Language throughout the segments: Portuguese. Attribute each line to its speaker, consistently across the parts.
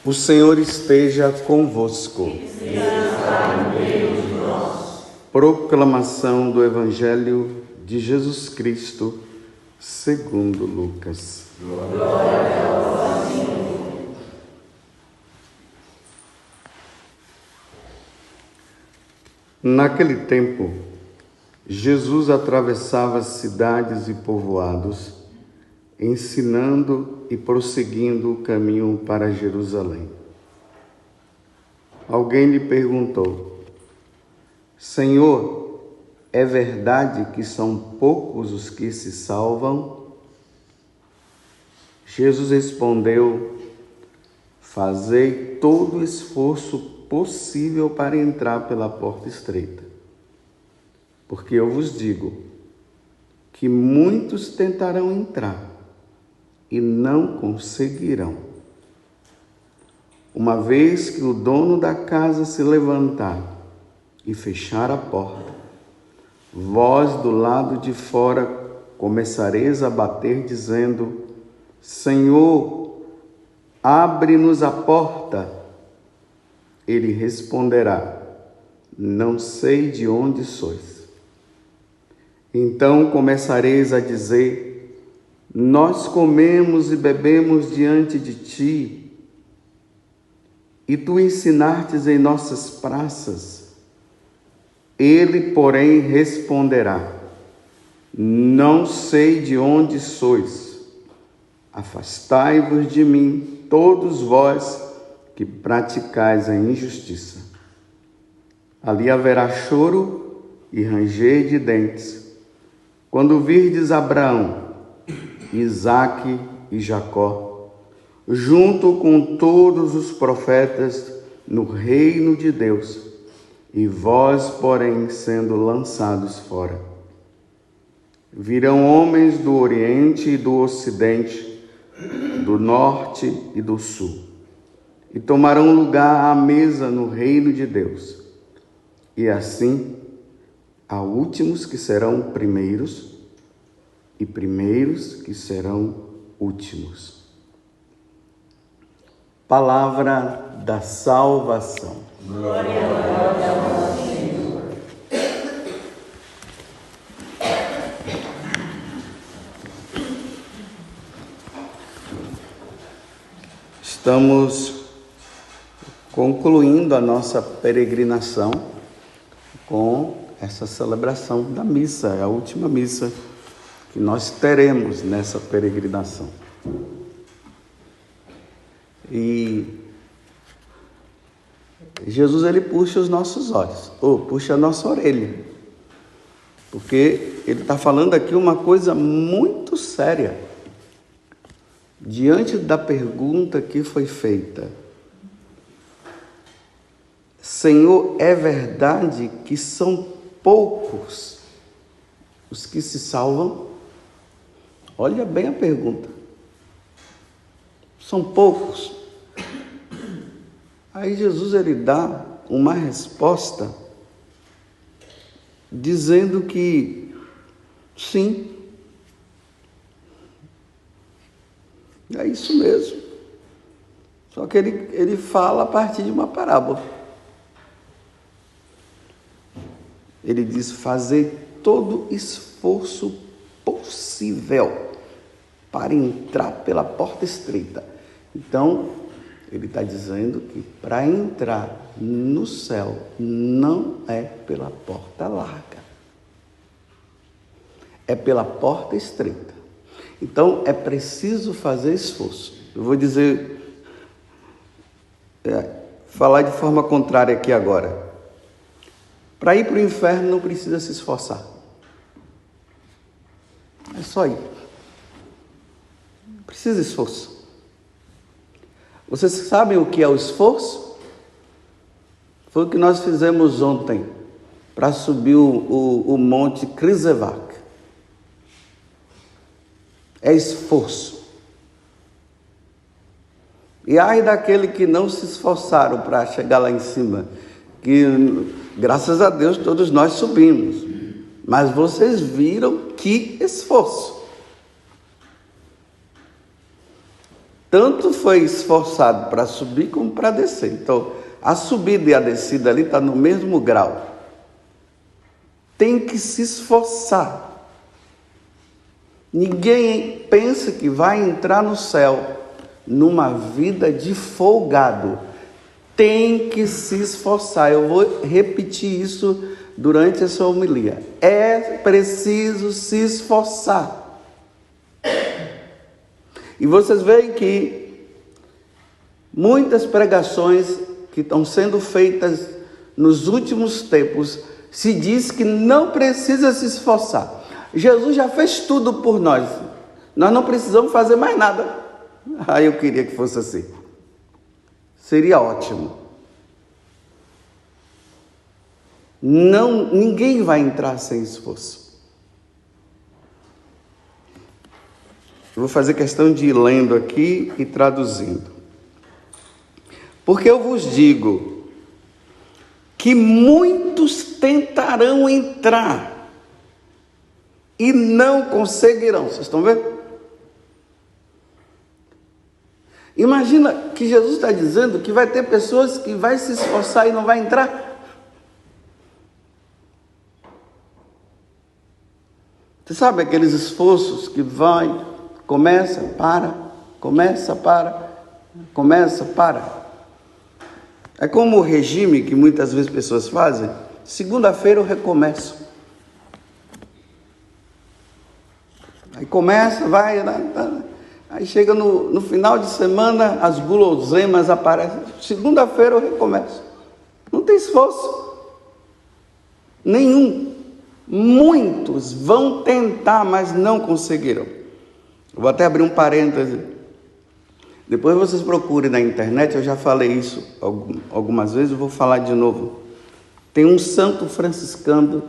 Speaker 1: O Senhor esteja convosco. Proclamação do Evangelho de Jesus Cristo, segundo Lucas.
Speaker 2: Glória a vós, Senhor.
Speaker 1: Naquele tempo, Jesus atravessava cidades e povoados, ensinando e prosseguindo o caminho para Jerusalém. Alguém lhe perguntou: Senhor, é verdade que são poucos os que se salvam? Jesus respondeu: Fazei todo o esforço possível para entrar pela porta estreita. Porque eu vos digo que muitos tentarão entrar e não conseguirão. Uma vez que o dono da casa se levantar e fechar a porta, vós do lado de fora começareis a bater, dizendo: Senhor, abre-nos a porta. Ele responderá: Não sei de onde sois. Então começareis a dizer: Nós comemos e bebemos diante de ti, e tu ensinastes em nossas praças. Ele, porém, responderá: Não sei de onde sois. Afastai-vos de mim, todos vós que praticais a injustiça. Ali haverá choro e ranger de dentes, quando virdes Abraão, Isaque e Jacó, junto com todos os profetas no reino de Deus, e vós, porém, sendo lançados fora. Virão homens do Oriente e do Ocidente, do Norte e do Sul, e tomarão lugar à mesa no reino de Deus. E assim, há últimos que serão primeiros, e primeiros que serão últimos. Palavra da salvação.
Speaker 2: Glória a vós, Senhor.
Speaker 1: Estamos concluindo a nossa peregrinação com essa celebração da missa, é a última missa que nós teremos nessa peregrinação. E Jesus, ele puxa os nossos olhos, ou puxa a nossa orelha, porque ele está falando aqui uma coisa muito séria. Diante da pergunta que foi feita: Senhor, é verdade que são poucos os que se salvam? Olha bem a pergunta. São poucos. Aí Jesus, ele dá uma resposta dizendo que sim, é isso mesmo. Só que ele fala a partir de uma parábola. Ele diz: fazer todo esforço possível para entrar pela porta estreita. Então, ele está dizendo que para entrar no céu não é pela porta larga, é pela porta estreita. Então, é preciso fazer esforço. Eu vou dizer, falar de forma contrária aqui agora. Para ir para o inferno não precisa se esforçar. É só ir. Precisa de esforço. Vocês sabem o que é o esforço? Foi o que nós fizemos ontem para subir o monte Križevák. É esforço. E ai daquele que não se esforçaram para chegar lá em cima, que graças a Deus todos nós subimos, mas vocês viram que esforço. tanto foi esforçado para subir como para descer. Então, a subida e a descida ali está no mesmo grau. Tem que se esforçar. Ninguém pensa que vai entrar no céu numa vida de folgado. Tem que se esforçar. Eu vou repetir isso durante essa homilia. É preciso se esforçar. E vocês veem que muitas pregações que estão sendo feitas nos últimos tempos se diz que não precisa se esforçar. Jesus já fez tudo por nós. Nós não precisamos fazer mais nada. Eu queria que fosse assim. Seria ótimo. Ninguém vai entrar sem esforço. Eu vou fazer questão de ir lendo aqui e traduzindo. Porque eu vos digo que muitos tentarão entrar e não conseguirão. Vocês estão vendo? Imagina que Jesus está dizendo que vai ter pessoas que vai se esforçar e não vai entrar. Você sabe aqueles esforços que começa, para, começa, para, começa, para. É como o regime que muitas vezes pessoas fazem. Segunda-feira eu recomeço. Aí começa, vai, aí chega no final de semana, as guloseimas aparecem. Segunda-feira eu recomeço. Não tem esforço nenhum. Muitos vão tentar, mas não conseguirão. Eu vou até abrir um parêntese. Depois vocês procurem na internet, eu já falei isso algumas vezes, eu vou falar de novo. Tem um santo franciscano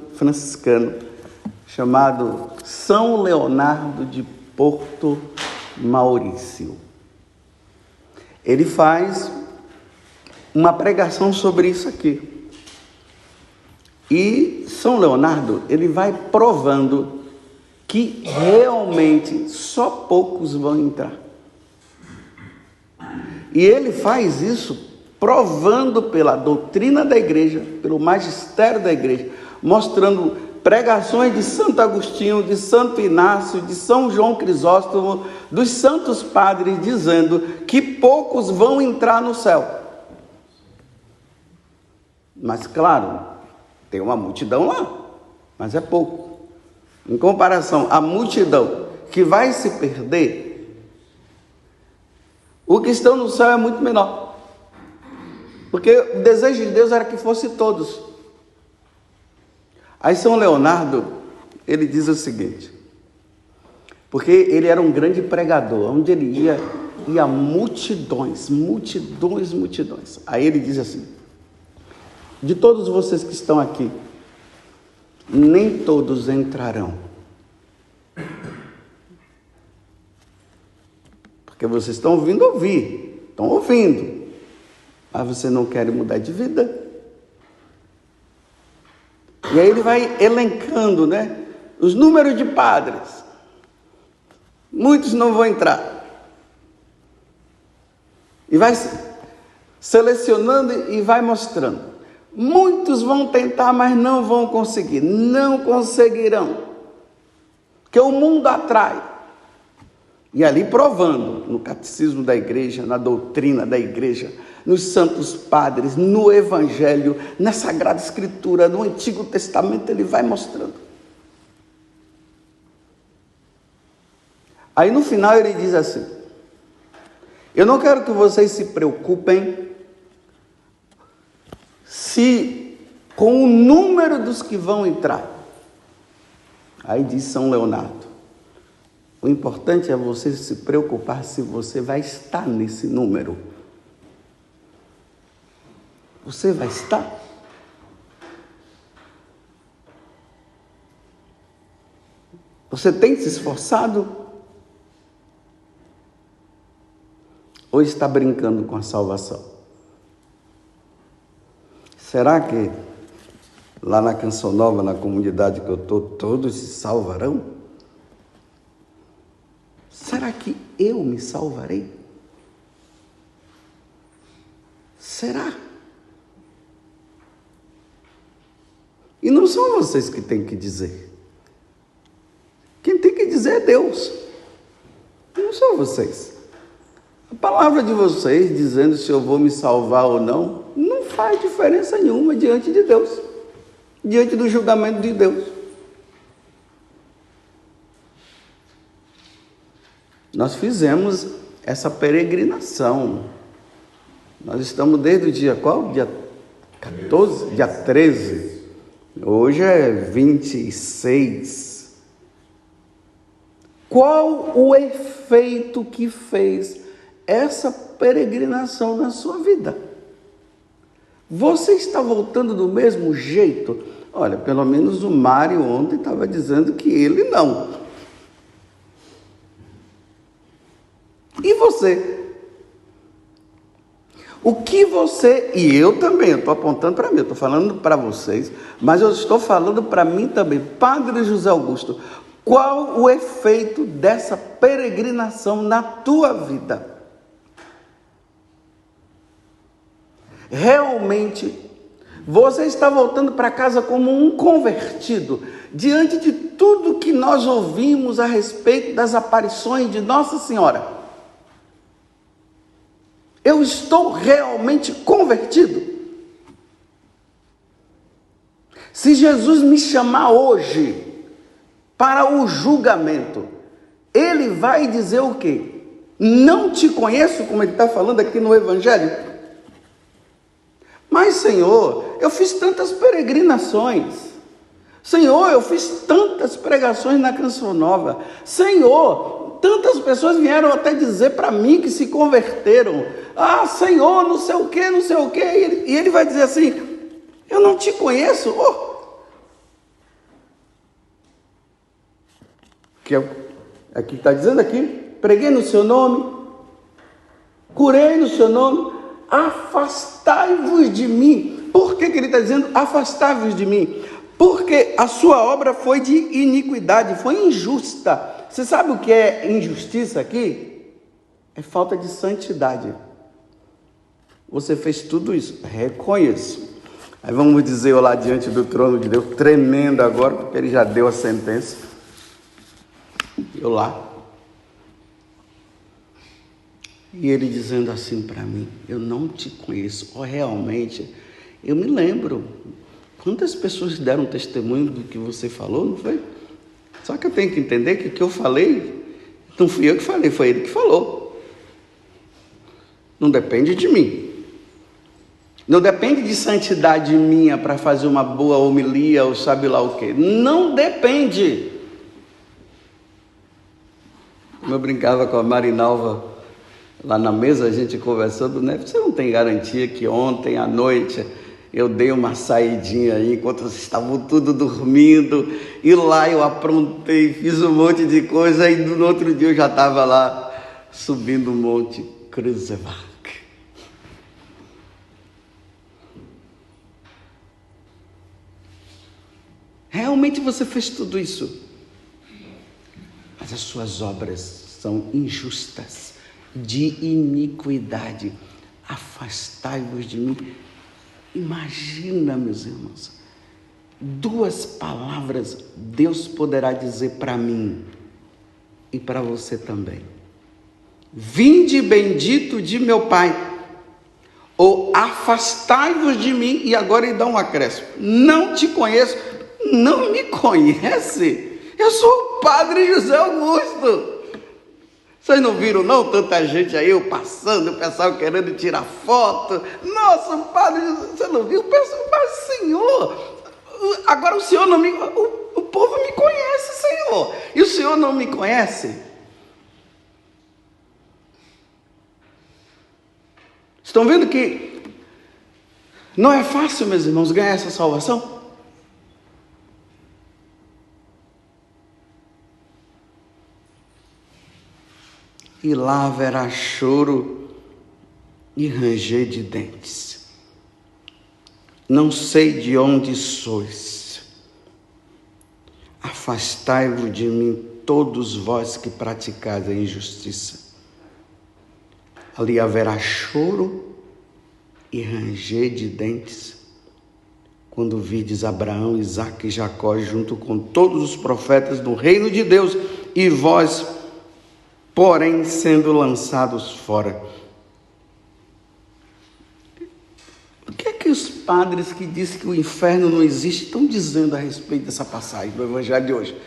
Speaker 1: chamado São Leonardo de Porto Maurício. Ele faz uma pregação sobre isso aqui. E São Leonardo, ele vai provando que realmente só poucos vão entrar. E ele faz isso provando pela doutrina da igreja, pelo magistério da igreja, mostrando pregações de Santo Agostinho, de Santo Inácio, de São João Crisóstomo, dos santos padres, dizendo que poucos vão entrar no céu. Mas claro, tem uma multidão lá, mas é pouco. Em comparação à multidão que vai se perder, o que estão no céu é muito menor. Porque o desejo de Deus era que fosse todos. Aí São Leonardo, ele diz o seguinte, porque ele era um grande pregador, onde ele ia multidões. Aí ele diz assim, de todos vocês que estão aqui, nem todos entrarão. Porque vocês estão ouvindo ouvir, estão ouvindo, mas vocês não querem mudar de vida. E aí ele vai elencando, os números de padres. Muitos não vão entrar. E vai selecionando e vai mostrando. Muitos vão tentar, mas não vão conseguir. Não conseguirão. Porque o mundo atrai. E ali provando, no catecismo da igreja, na doutrina da igreja, nos santos padres, no evangelho, na Sagrada Escritura, no Antigo Testamento, ele vai mostrando. Aí no final ele diz assim, eu não quero que vocês se preocupem com o número dos que vão entrar. Aí diz São Leonardo, o importante é você se preocupar se você vai estar nesse número. Você vai estar? Você tem se esforçado? Ou está brincando com a salvação? Será que lá na Canção Nova, na comunidade que eu estou, todos se salvarão? Será que eu me salvarei? Será? E não são vocês que têm que dizer. Quem tem que dizer é Deus. Não são vocês. A palavra de vocês dizendo se eu vou me salvar ou não, não faz diferença nenhuma diante de Deus, diante do julgamento de Deus. Nós fizemos essa peregrinação. Nós estamos desde o dia qual? Dia 14? Dia 13. Hoje é 26. Qual o efeito que fez essa peregrinação na sua vida? Você está voltando do mesmo jeito? Olha, pelo menos o Mário ontem estava dizendo que ele não. E você? O que você, e eu também, eu estou apontando para mim, eu estou falando para vocês, mas eu estou falando para mim também, Padre José Augusto, qual o efeito dessa peregrinação na tua vida? Realmente, você está voltando para casa como um convertido, diante de tudo que nós ouvimos a respeito das aparições de Nossa Senhora. Eu estou realmente convertido? Se Jesus me chamar hoje para o julgamento, Ele vai dizer o quê? Não te conheço, como Ele está falando aqui no Evangelho? Mas, Senhor, eu fiz tantas peregrinações. Senhor, eu fiz tantas pregações na Canção Nova. Senhor, tantas pessoas vieram até dizer para mim que se converteram. Ah, Senhor, não sei o quê, não sei o quê. E ele vai dizer assim, eu não te conheço. Que é o que está dizendo aqui. Preguei no seu nome, curei no seu nome, afastai-vos de mim. Por que ele está dizendo afastai-vos de mim? Porque a sua obra foi de iniquidade, foi injusta. Você sabe o que é injustiça aqui? É falta de santidade. Você fez tudo isso, reconheço. Aí vamos dizer eu lá diante do trono de Deus, tremendo agora, porque ele já deu a sentença. Eu lá. E ele dizendo assim para mim, eu não te conheço. Realmente, eu me lembro. Quantas pessoas deram testemunho do que você falou, não foi? Só que eu tenho que entender que o que eu falei, não fui eu que falei, foi ele que falou. Não depende de mim. Não depende de santidade minha para fazer uma boa homilia ou sabe lá o quê. Não depende. Como eu brincava com a Marinalva lá na mesa, a gente conversando, né? Você não tem garantia que ontem à noite eu dei uma saidinha aí, enquanto vocês estavam tudo dormindo, e lá eu aprontei, fiz um monte de coisa, e no outro dia eu já estava lá, subindo o Monte Cruzevac. Realmente você fez tudo isso, mas as suas obras são injustas, de iniquidade. Afastai-vos de mim. Imagina, meus irmãos, 2 palavras Deus poderá dizer para mim e para você também. Vinde bendito de meu Pai, ou afastai-vos de mim, e agora ele dá um acréscimo. Não te conheço. Não me conhece? Eu sou o Padre José Augusto. Vocês não viram não? Tanta gente aí, eu passando, o pessoal querendo tirar foto. Nossa, Padre José, você não viu? O pessoal, mas Senhor, agora o Senhor não me... O povo me conhece, Senhor. E o Senhor não me conhece? Estão vendo que não é fácil, meus irmãos, ganhar essa salvação? E lá haverá choro e ranger de dentes. Não sei de onde sois. Afastai-vos de mim, todos vós que praticais a injustiça. Ali haverá choro e ranger de dentes, quando virdes Abraão, Isaque e Jacó junto com todos os profetas do reino de Deus, e vós, porém, sendo lançados fora. O que é que os padres que dizem que o inferno não existe estão dizendo a respeito dessa passagem do Evangelho de hoje?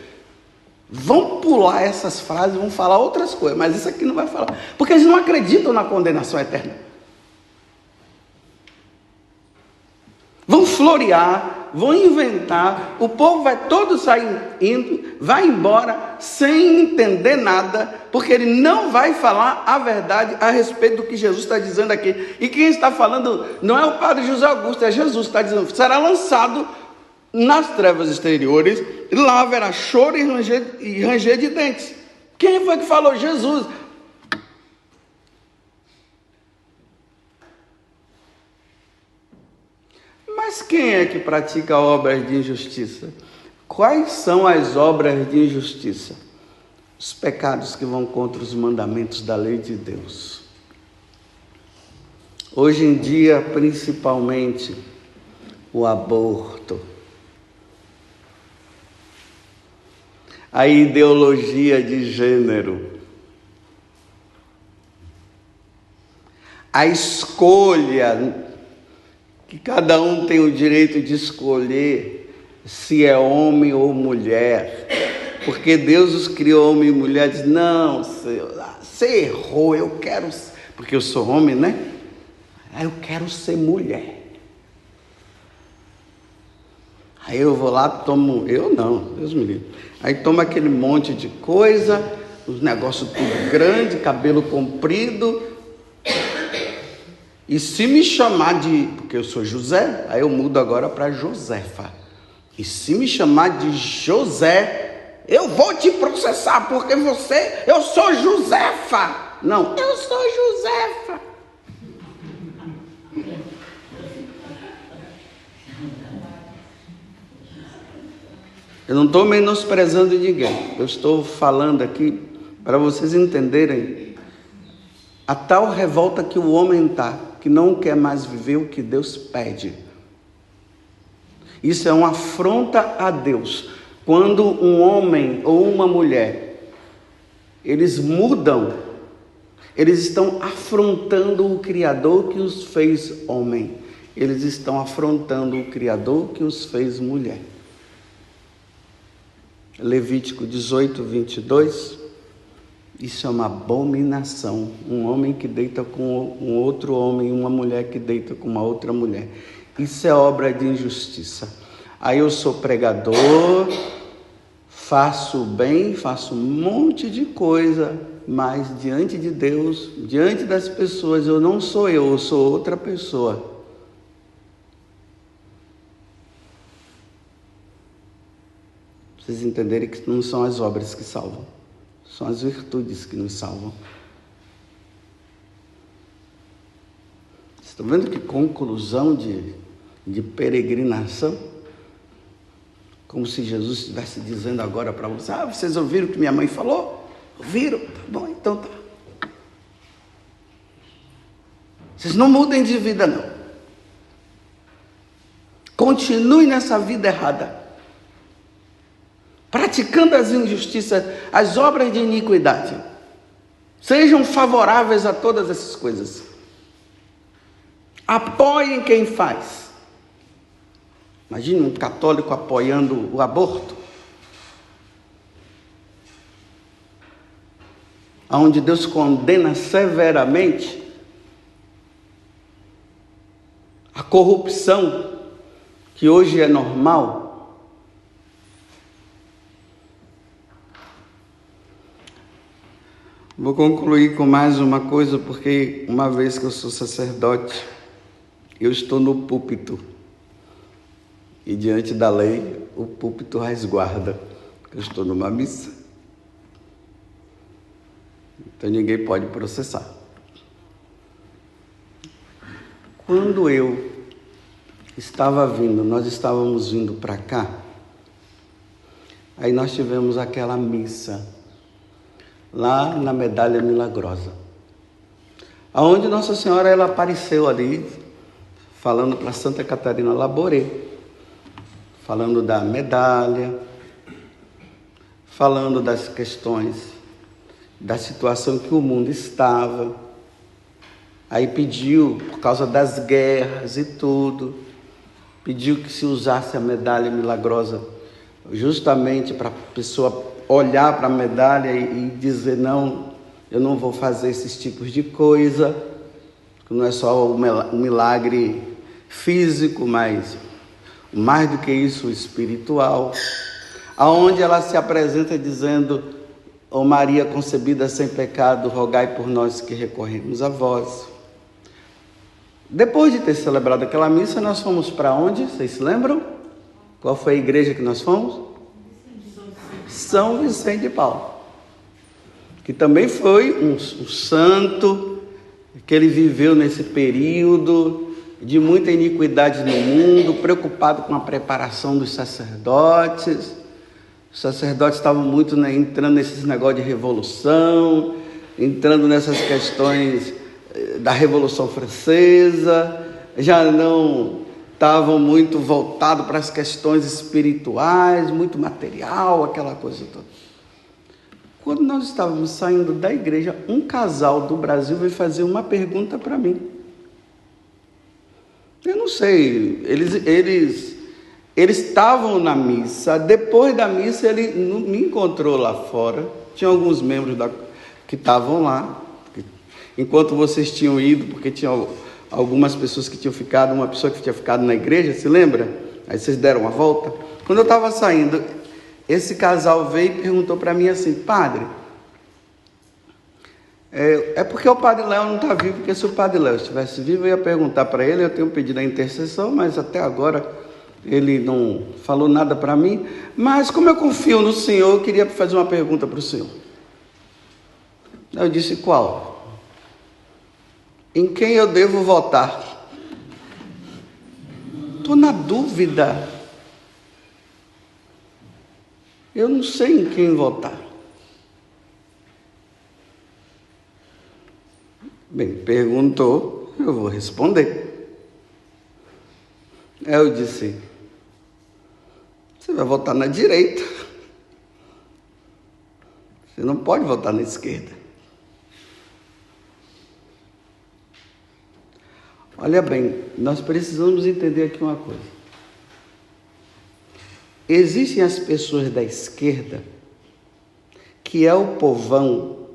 Speaker 1: Vão pular essas frases, vão falar outras coisas, mas isso aqui não vai falar, porque eles não acreditam na condenação eterna. Vão florear, vão inventar, o povo vai todo sair indo, vai embora sem entender nada, porque ele não vai falar a verdade a respeito do que Jesus está dizendo aqui. E quem está falando não é o padre José Augusto, é Jesus que está dizendo, será lançado nas trevas exteriores, e lá haverá choro e ranger de dentes. Quem foi que falou? Jesus. Mas quem é que pratica obras de injustiça? Quais são as obras de injustiça? Os pecados que vão contra os mandamentos da lei de Deus. Hoje em dia, principalmente, o aborto. A ideologia de gênero. A escolha, que cada um tem o direito de escolher se é homem ou mulher, porque Deus os criou homem e mulher. Diz, não, você errou, eu quero, porque eu sou homem, né? Eu quero ser mulher. Aí eu vou lá, tomo, eu não, Deus me livre. Aí tomo aquele monte de coisa, os negócios tudo grande, cabelo comprido. E se me chamar de, porque eu sou José, aí eu mudo agora para Josefa. E se me chamar de José, eu vou te processar, porque eu sou Josefa. Não, eu sou Josefa. Eu não estou menosprezando ninguém. Eu estou falando aqui para vocês entenderem a tal revolta que o homem está, que não quer mais viver o que Deus pede. Isso é uma afronta a Deus. Quando um homem ou uma mulher, eles mudam, eles estão afrontando o Criador que os fez homem. Eles estão afrontando o Criador que os fez mulher. Levítico 18, 22, isso é uma abominação. Um homem que deita com um outro homem, uma mulher que deita com uma outra mulher. Isso é obra de injustiça. Aí eu sou pregador, faço bem, faço um monte de coisa, mas diante de Deus, diante das pessoas, eu não sou eu sou outra pessoa. Vocês entenderem que não são as obras que salvam, são as virtudes que nos salvam. Vocês estão vendo que conclusão de peregrinação? Como se Jesus estivesse dizendo agora para vocês, vocês ouviram o que minha mãe falou? Ouviram? Tá bom, então tá. Vocês não mudem de vida não. Continuem nessa vida errada. Praticando as injustiças, as obras de iniquidade. Sejam favoráveis a todas essas coisas. Apoiem quem faz. Imagine um católico apoiando o aborto. Onde Deus condena severamente a corrupção, que hoje é normal. Vou concluir com mais uma coisa, porque uma vez que eu sou sacerdote, eu estou no púlpito. E diante da lei, o púlpito resguarda. Eu estou numa missa. Então ninguém pode processar. Quando eu estava vindo, nós estávamos vindo para cá, aí nós tivemos aquela missa lá na Medalha Milagrosa, aonde Nossa Senhora ela apareceu ali falando para Santa Catarina Laboré, falando da medalha, falando das questões, da situação que o mundo estava. Aí pediu, por causa das guerras e tudo, pediu que se usasse a medalha milagrosa justamente para a pessoa olhar para a medalha e dizer: não, eu não vou fazer esses tipos de coisa, não é só um milagre físico, mas mais do que isso, espiritual, aonde ela se apresenta dizendo: ó Maria concebida sem pecado, rogai por nós que recorremos a vós. Depois de ter celebrado aquela missa, nós fomos para onde? Vocês se lembram? Qual foi a igreja que nós fomos? São Vicente de Paulo, que também foi um santo, que ele viveu nesse período de muita iniquidade no mundo, preocupado com a preparação dos sacerdotes. Os sacerdotes estavam muito entrando nesses negócios de revolução, entrando nessas questões da Revolução Francesa, já não estavam muito voltados para as questões espirituais, muito material, aquela coisa toda. Quando nós estávamos saindo da igreja, um casal do Brasil veio fazer uma pergunta para mim. Eu não sei, eles estavam na missa. Depois da missa, ele me encontrou lá fora. Tinha alguns membros que estavam lá, enquanto vocês tinham ido, porque tinha algumas pessoas que tinham ficado, uma pessoa que tinha ficado na igreja, se lembra? Aí vocês deram uma volta. Quando eu estava saindo, esse casal veio e perguntou para mim assim: padre, é porque o padre Léo não está vivo, porque se o padre Léo estivesse vivo, eu ia perguntar para ele, eu tenho pedido a intercessão, mas até agora ele não falou nada para mim, mas como eu confio no Senhor, eu queria fazer uma pergunta para o Senhor. Eu disse: qual? Em quem eu devo votar? Estou na dúvida. Eu não sei em quem votar. Bem, perguntou, eu vou responder. Aí eu disse: você vai votar na direita. Você não pode votar na esquerda. Olha bem, nós precisamos entender aqui uma coisa. Existem as pessoas da esquerda, que é o povão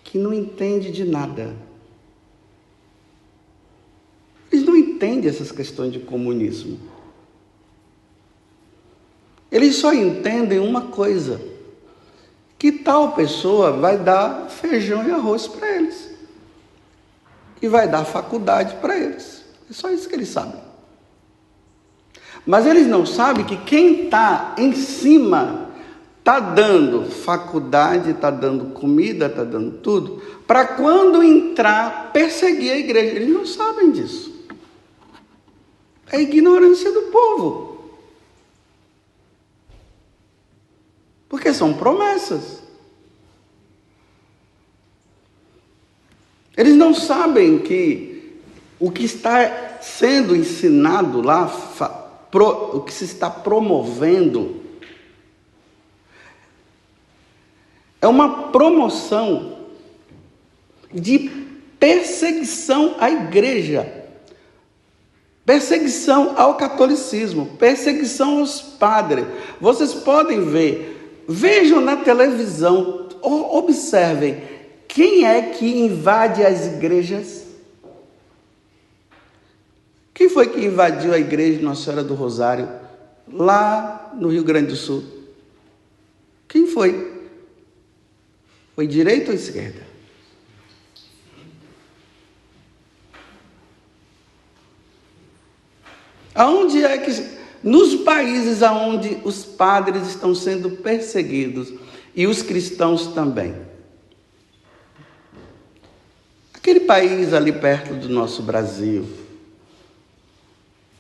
Speaker 1: que não entende de nada. Eles não entendem essas questões de comunismo. Eles só entendem uma coisa: que tal pessoa vai dar feijão e arroz para eles. E vai dar faculdade para eles. É só isso que eles sabem. Mas eles não sabem que quem está em cima está dando faculdade, está dando comida, está dando tudo, para quando entrar, perseguir a igreja. Eles não sabem disso. É a ignorância do povo. Porque são promessas. Eles não sabem que o que está sendo ensinado lá, o que se está promovendo, é uma promoção de perseguição à igreja, perseguição ao catolicismo, perseguição aos padres. Vocês podem ver, vejam na televisão, observem, quem é que invade as igrejas? Quem foi que invadiu a igreja de Nossa Senhora do Rosário, lá no Rio Grande do Sul? Quem foi? Foi direita ou esquerda? Aonde é que... Nos países onde os padres estão sendo perseguidos, e os cristãos também. Aquele país ali perto do nosso Brasil,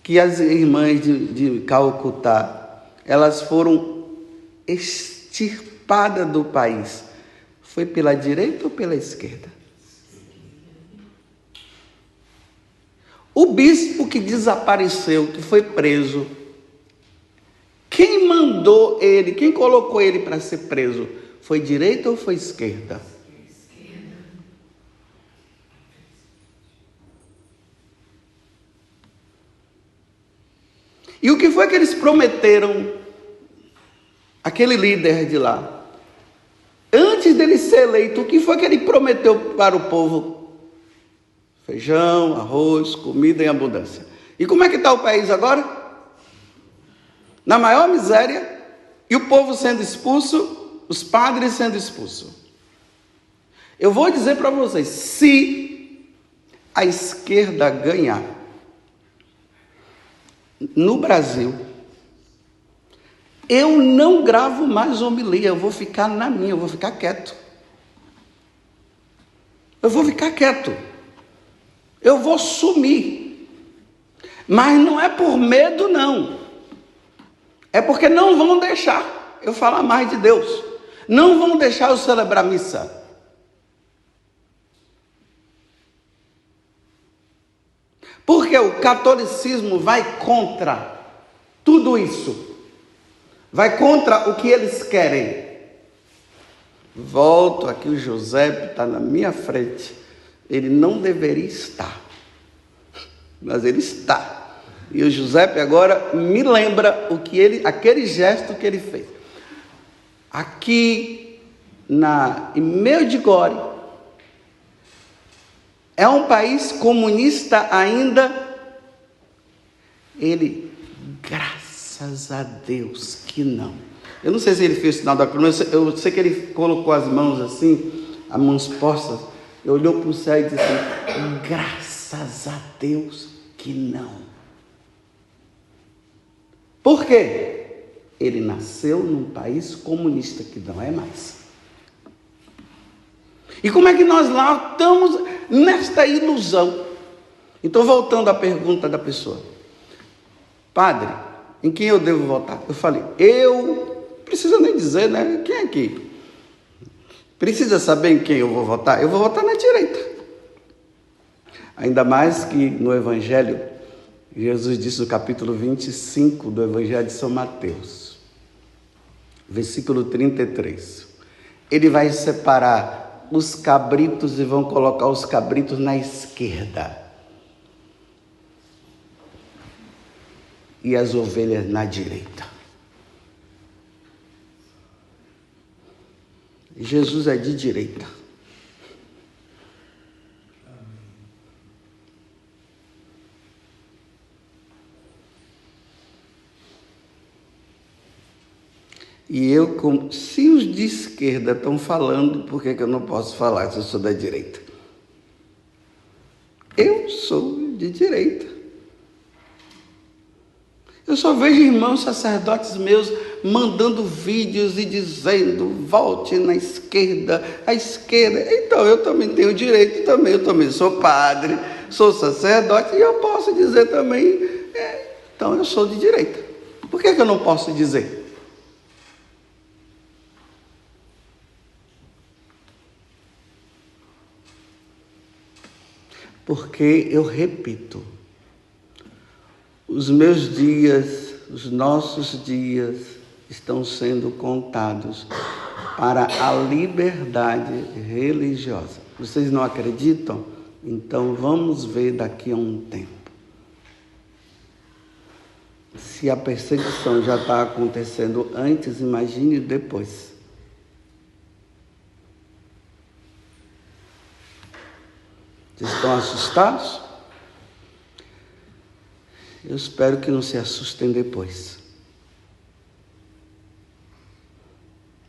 Speaker 1: que as irmãs de Calcutá, elas foram extirpadas do país. Foi pela direita ou pela esquerda? O bispo que desapareceu, que foi preso, quem mandou ele, quem colocou ele para ser preso? Foi direita ou foi esquerda? E o que foi que eles prometeram, aquele líder de lá? Antes dele ser eleito, o que foi que ele prometeu para o povo? Feijão, arroz, comida em abundância. E como é que está o país agora? Na maior miséria, e o povo sendo expulso, os padres sendo expulsos. Eu vou dizer para vocês, se a esquerda ganhar no Brasil, eu não gravo mais homilia, eu vou ficar na minha, eu vou ficar quieto. Eu vou ficar quieto. Eu vou sumir. Mas não é por medo, não. É porque não vão deixar eu falar mais de Deus. Não vão deixar eu celebrar missa. Porque o catolicismo vai contra tudo isso. Vai contra o que eles querem. Volto aqui, o José está na minha frente. Ele não deveria estar, mas ele está. E o José agora me lembra aquele gesto que ele fez. Aqui em Medjugorje, é um país comunista ainda. Ele, graças a Deus que não. Eu não sei se ele fez o sinal da cruz, eu sei que ele colocou as mãos assim, as mãos postas, e olhou para o céu e disse assim, graças a Deus que não. Por quê? Ele nasceu num país comunista que não é mais. E como é que nós lá estamos nesta ilusão? Então, voltando à pergunta da pessoa. Padre, em quem eu devo votar? Eu falei, precisa nem dizer, né? Quem é aqui? Precisa saber em quem eu vou votar? Eu vou votar na direita. Ainda mais que no Evangelho, Jesus disse no capítulo 25 do Evangelho de São Mateus, versículo 33. Ele vai separar os cabritos e vão colocar os cabritos na esquerda. E as ovelhas na direita. Jesus é de direita. E se os de esquerda estão falando, por que eu não posso falar se eu sou da direita? Eu sou de direita. Eu só vejo irmãos sacerdotes meus mandando vídeos e dizendo, volte na esquerda, à esquerda. Então eu também tenho direito também, eu também sou padre, sou sacerdote e eu posso dizer também, então eu sou de direita. Por que eu não posso dizer? Porque eu repito, os meus dias, os nossos dias estão sendo contados para a liberdade religiosa. Vocês não acreditam? Então vamos ver daqui a um tempo. Se a perseguição já está acontecendo antes, imagine depois. Vocês estão assustados? Eu espero que não se assustem depois.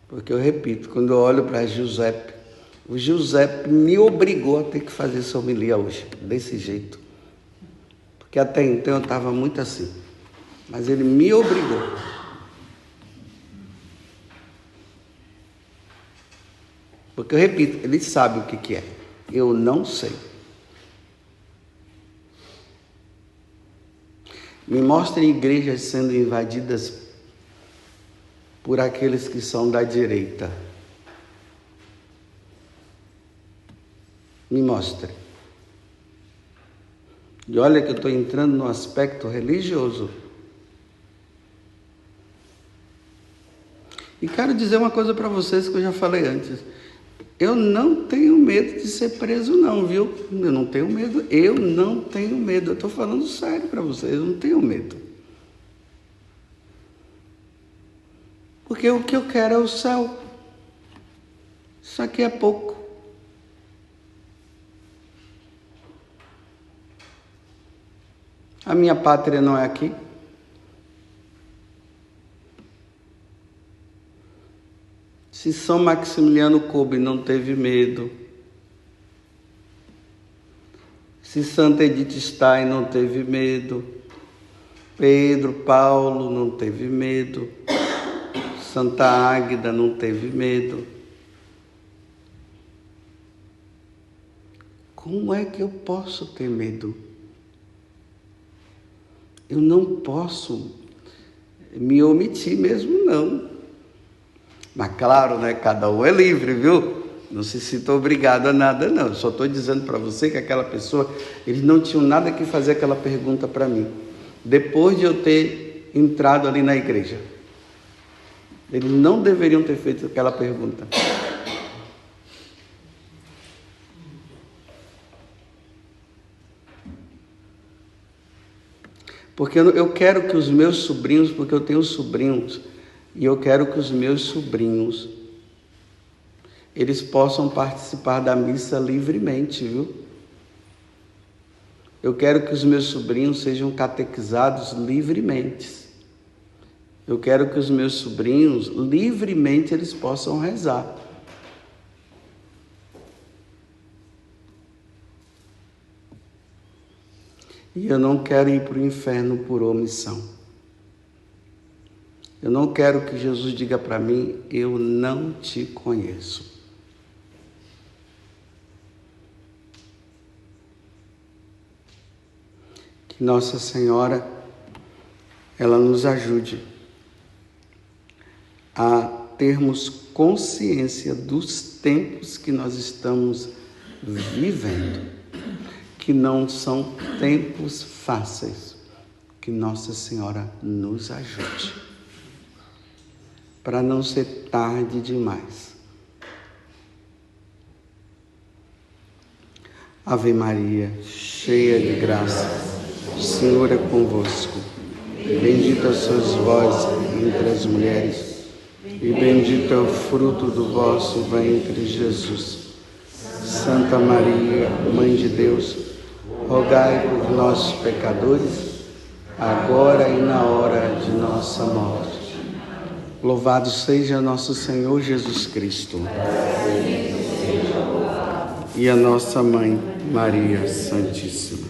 Speaker 1: Porque eu repito, quando eu olho para Giuseppe, o Giuseppe me obrigou a ter que fazer essa homilia hoje, desse jeito. Porque até então eu estava muito assim. Mas ele me obrigou. Porque eu repito, ele sabe o que é. Eu não sei. Me mostrem igrejas sendo invadidas por aqueles que são da direita. Me mostre. E olha que eu estou entrando no aspecto religioso. E quero dizer uma coisa para vocês que eu já falei antes. Eu não tenho medo de ser preso não, viu? Eu não tenho medo. Eu não tenho medo. Eu estou falando sério para vocês. Eu não tenho medo. Porque o que eu quero é o céu. Isso aqui é pouco. A minha pátria não é aqui. Se São Maximiliano Kolbe não teve medo, se Santa Edith Stein não teve medo, Pedro Paulo não teve medo, Santa Águeda não teve medo, como é que eu posso ter medo? Eu não posso me omitir mesmo, não. Mas claro, né? Cada um é livre, viu? Não se sinta obrigado a nada, não. Eu só estou dizendo para você que aquela pessoa, eles não tinham nada que fazer aquela pergunta para mim. Depois de eu ter entrado ali na igreja. Eles não deveriam ter feito aquela pergunta. Porque eu quero que os meus sobrinhos, porque eu tenho sobrinhos, e eu quero que os meus sobrinhos, eles possam participar da missa livremente, viu? Eu quero que os meus sobrinhos sejam catequizados livremente. Eu quero que os meus sobrinhos, livremente, eles possam rezar. E eu não quero ir para o inferno por omissão. Eu não quero que Jesus diga para mim, eu não te conheço. Que Nossa Senhora, ela nos ajude a termos consciência dos tempos que nós estamos vivendo, que não são tempos fáceis. Que Nossa Senhora nos ajude. Para não ser tarde demais. Ave Maria, cheia de graça, o Senhor é convosco. Bendita sois vós entre as mulheres, e bendito é o fruto do vosso ventre, Jesus. Santa Maria, Mãe de Deus, rogai por nós, pecadores, agora e na hora de nossa morte. Louvado seja nosso Senhor Jesus Cristo. E a nossa Mãe, Maria Santíssima.